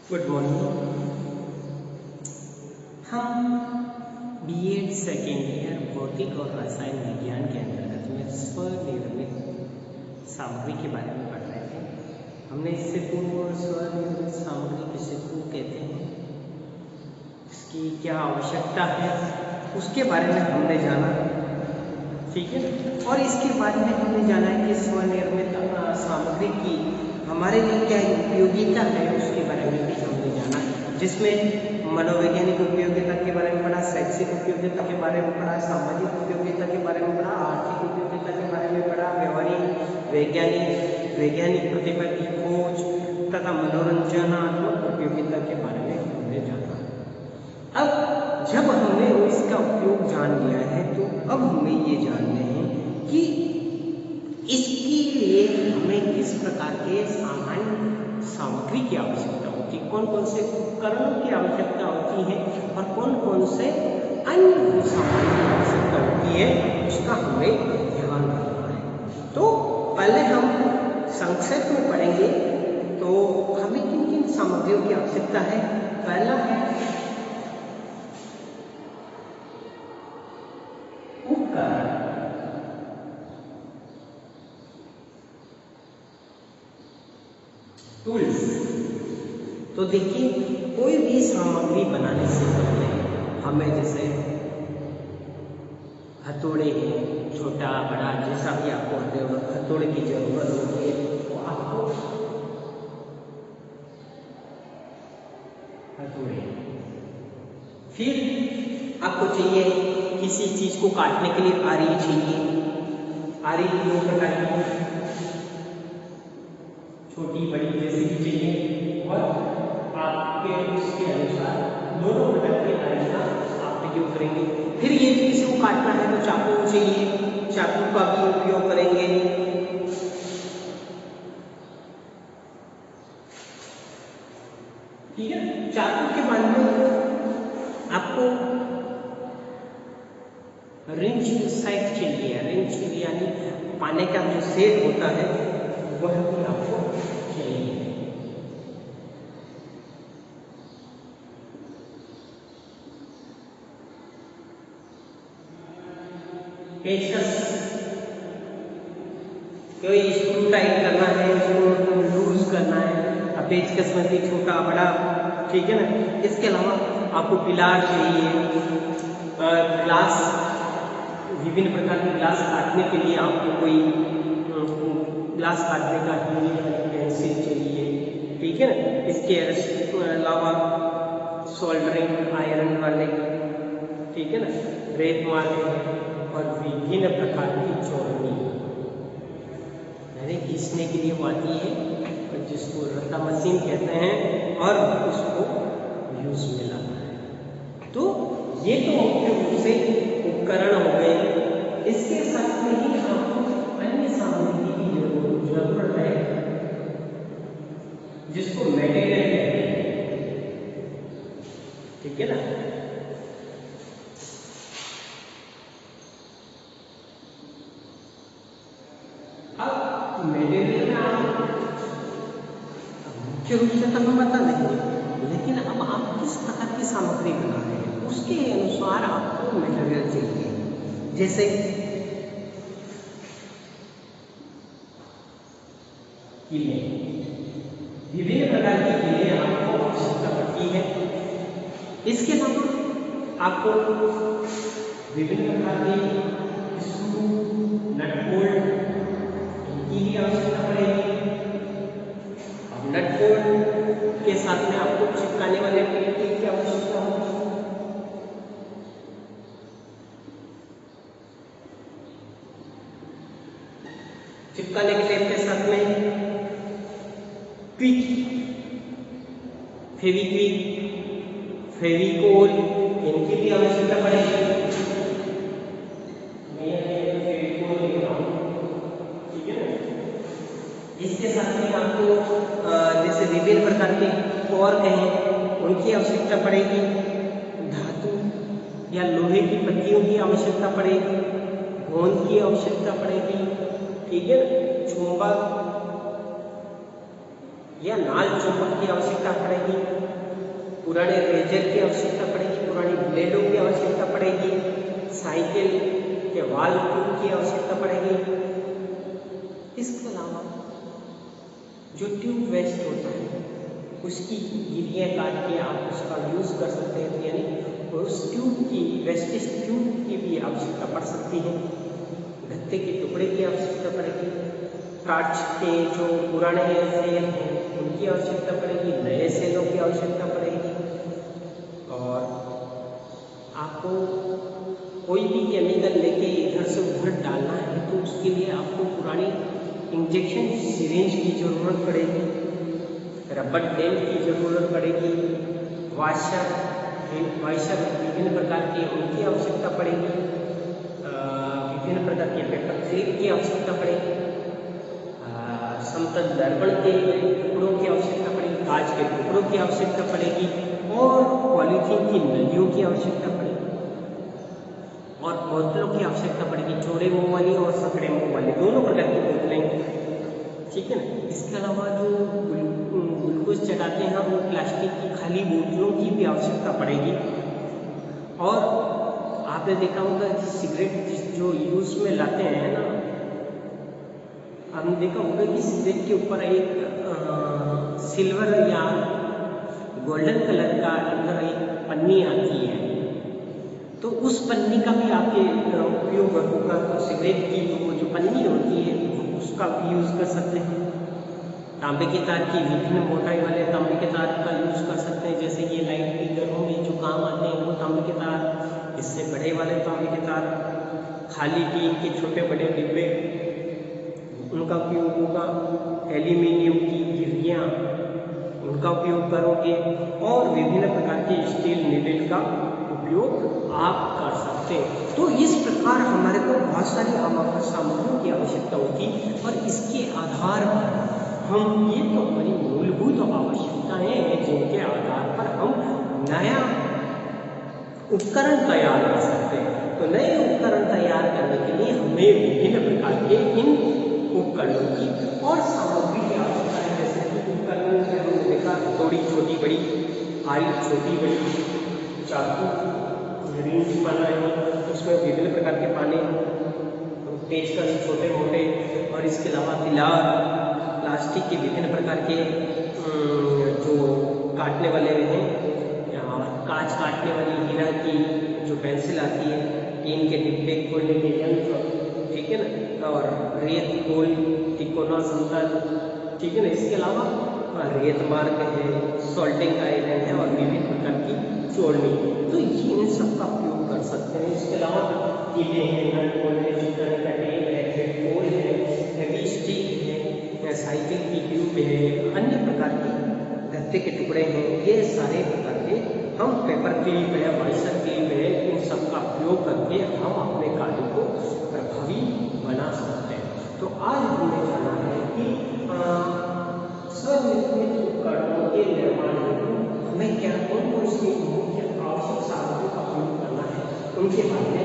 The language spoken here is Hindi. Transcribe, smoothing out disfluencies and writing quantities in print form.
Good morning. हम बीएड सेकेंड ईयर भौतिक और रसायन विज्ञान के अंतर्गत में स्वनिर्मित सामग्री के बारे में पढ़ रहे थे। हमने इससे पूर्व स्वनिर्मित सामग्री किसे को कहते हैं, इसकी क्या आवश्यकता है, उसके बारे में हमने जाना, ठीक है। और इसके बाद में हमने जाना है कि स्वनिर्मित सामग्री की हमारे लिए क्या उपयोगिता है, उसके बारे में भी हमने जाना, जिसमें मनोवैज्ञानिक उपयोगिता के बारे में पढ़ा, शैक्षिक उपयोगिता के बारे में पढ़ा, सामाजिक उपयोगिता के बारे में पढ़ा, आर्थिक उपयोगिता के बारे में पढ़ा, व्यवहारिक वैज्ञानिक प्रतिभा की खोज तथा मनोरंजनात्मक उपयोगिता के बारे में हमने जाना। अब जब हमने इसका उपयोग जान लिया है तो अब हमें ये जानना है कि इसके लिए हमें किस प्रकार के सामान्य सामग्री की आवश्यकता होती है, कौन कौन से उपकरणों की आवश्यकता होती है और कौन कौन से अन्य सामग्री की आवश्यकता होती है, उसका हमें ध्यान रखना है। तो पहले हम संक्षेप में पढ़ेंगे तो हमें किन किन सामग्रियों की आवश्यकता है। पहला है उपकरण। टूल्स। तो देखिए, कोई भी सामग्री बनाने से पहले हमें जैसे हथौड़े हैं, छोटा बड़ा जैसा भी आपको हथौड़े की जरूरत होती है, तो आपको हथौड़े, फिर आपको चाहिए किसी चीज को काटने के लिए आरी चाहिए। आरी दो प्रकार की, छोटी बड़ी जैसी भी चाहिए, और आपके उसके अनुसार दोनों प्रकार की आरी का आप उपयोग करेंगे। फिर ये किसी को काटना है तो चाकू चाहिए, चाकू का भी उपयोग करेंगे। ठीक है, चाकू के बाद में आपको रिंच सेट चाहिए। रिंच यानी पाने का जो सेट होता है वह भी आपको चाहिए। पेचकस, कोई स्क्रू टाइट करना है, उसको लूज करना है, अब पेचकस में भी छोटा बड़ा, ठीक है ना। इसके अलावा आपको पिलार चाहिए, ग्लास, विभिन्न प्रकार के ग्लास काटने के लिए आपको कोई ग्लास काटने का पेंसिल चाहिए, ठीक है ना। इसके अलावा सोल्डरिंग आयरन वाले, ठीक है ना, रेत मारने और विभिन्न प्रकार की चौड़नी, यानी घिसने के लिए वो आती है और जिसको रत्ता मशीन कहते हैं, और उसको यूज में लाना है। तो ये तो मुख्य रूप से उपकरण हो गए। इसके साथ में ही आपको अन्य सामग्री की जरूरत है, जिसको मटेरियल कहते हैं, ठीक है ना। अब मटेरियल में आप मुख्य रूप से तो हम बता देंगे, लेकिन अब आप किस प्रकार की सामग्री बना रहे हैं उसके अनुसार आपको मटेरियल चाहिए। जैसे कीले, विभिन्न प्रकार की कीले आपको आवश्यकता पड़ती है। इसके अलावा आपको विभिन्न प्रकार के स्क्रू, नट बोल्ट, इनकी भी आवश्यकता पड़ेगी। अब नट बोल्ट के साथ में आपको चिपकाने वाले टेप की आवश्यकता होगी। चिपकाने के टेप के साथ में क्विक, फेविक्विक, फेविकोल, इनकी भी आवश्यकता पड़ेगी। मैं फेविकोल लिख रहा हूँ, ठीक है ना। इसके साथ में आपको जैसे विभिन्न प्रकार के कॉर्क हैं, उनकी आवश्यकता पड़ेगी। धातु या लोहे की पत्तियों की आवश्यकता पड़ेगी, गोंद की आवश्यकता पड़ेगी, ठीक है ना। चुंबक, या नाल चुंबक की आवश्यकता पड़ेगी, पुराने रेजर की आवश्यकता पड़ेगी, पुरानी ब्लेडों की आवश्यकता पड़ेगी, साइकिल के वाल ट्यूब की आवश्यकता पड़ेगी। इसके अलावा जो ट्यूब वेस्ट होता है उसकी गिरियाँ काट के आप उसका यूज़ कर सकते हैं, यानी उस ट्यूब की वेस्टेज ट्यूब की भी आवश्यकता पड़ सकती है। गत्ते के टुकड़े की आवश्यकता पड़ेगी, कांच के जो पुराने सेल हैं उनकी आवश्यकता पड़ेगी, नए सेलों की आवश्यकता पड़ेगी। और आपको कोई भी केमिकल लेके इधर से उधर डालना है तो उसके लिए आपको पुरानी इंजेक्शन सिरिंज की ज़रूरत पड़ेगी, रबर डेंट की ज़रूरत पड़ेगी, वाशर विभिन्न प्रकार के उनकी आवश्यकता पड़ेगी, विभिन्न प्रकार के पेपर क्लिप की आवश्यकता पड़ेगी, समतल दर्पण के टुकड़ों की आवश्यकता पड़ेगी, कांच के टुकड़ों की आवश्यकता पड़ेगी और पॉलीथीन की नलियों की आवश्यकता पड़ेगी और बोतलों की आवश्यकता पड़ेगी, चौड़े मुंह वाली और संकड़े मुंह वाली, दोनों प्रकार की बोतलें, ठीक है ना। इसके अलावा जो ग्लूकोज चढ़ाते हैं वो प्लास्टिक की खाली बोतलों की भी आवश्यकता पड़ेगी। और आपने देखा होगा कि सिगरेट जो यूज़ में लाते हैं ना, आपने देखा होगा कि सिगरेट के ऊपर एक सिल्वर या गोल्डन कलर का अंदर एक पन्नी आती है, तो उस पन्नी का भी आपके उपयोग होगा। तो सिगरेट की जो पन्नी होती है उसका भी यूज़ कर सकते हैं। तांबे के तार की विभिन्न मोटाई वाले तांबे के तार का यूज़ कर सकते हैं, जैसे ये लाइट की घरों में जो काम आते हैं वो तांबे के तार, इससे बड़े वाले तांबे के तार, खाली टीन के छोटे बड़े डिब्बे उनका उपयोग होगा, एल्यूमिनियम की गिरियाँ उनका उपयोग करोगे और विभिन्न प्रकार के स्टील नीडल का उपयोग आप कर सकते हैं। तो इस प्रकार हमारे को बहुत सारी सामग्रियों की आवश्यकता होती है और इसके आधार पर हम, ये तो हमारी मूलभूत आवश्यकताएं हैं जिनके आधार पर हम नया उपकरण तैयार कर सकते हैं। तो नए उपकरण तैयार करने के लिए हमें विभिन्न प्रकार के इन उपकरणों की और सामग्री की आवश्यकता है। जैसे कि उपकरणों से हमने देखा थोड़ी छोटी बड़ी, आरी छोटी बड़ी, चाकू, रिंच बनाए, उसमें विभिन्न प्रकार के पाने, पेचकस छोटे मोटे, और इसके अलावा पिलार, प्लास्टिक के विभिन्न प्रकार के जो काटने वाले हैं, कांच काटने वाली हीरा की जो पेंसिल आती है, टीन के डिब्बे खोलने के यंत्र, ठीक है ना, और रेत गोल तिकोना समतल, ठीक है ना। इसके अलावा रेत मार्ग है, सॉल्टिंग आयरन है और विभिन्न प्रकार की चोड़नी, तो ये इन सब का उपयोग कर सकते हैं। इसके अलावा कीले हैं, नट बोल्ट है, चिकन का टेप है, हेडफोन है, हेवी स्टिक है, साइकिल की ट्यूब है, अन्य प्रकार के गत्ते के टुकड़े हैं, ये सारे प्रकार के हम पेपर क्लिप है, वाइसर क्लिप है, इन सब का उपयोग करके हम अपने कार्य को प्रभावी बना सकते हैं। तो आज हमने जाना है कि स्वनिर्मित उपकरणों के निर्माण हेतु हमें क्या कौन कौन सी मुख्य आवश्यक सामग्रियों का उपयोग करना है, उनके बारे में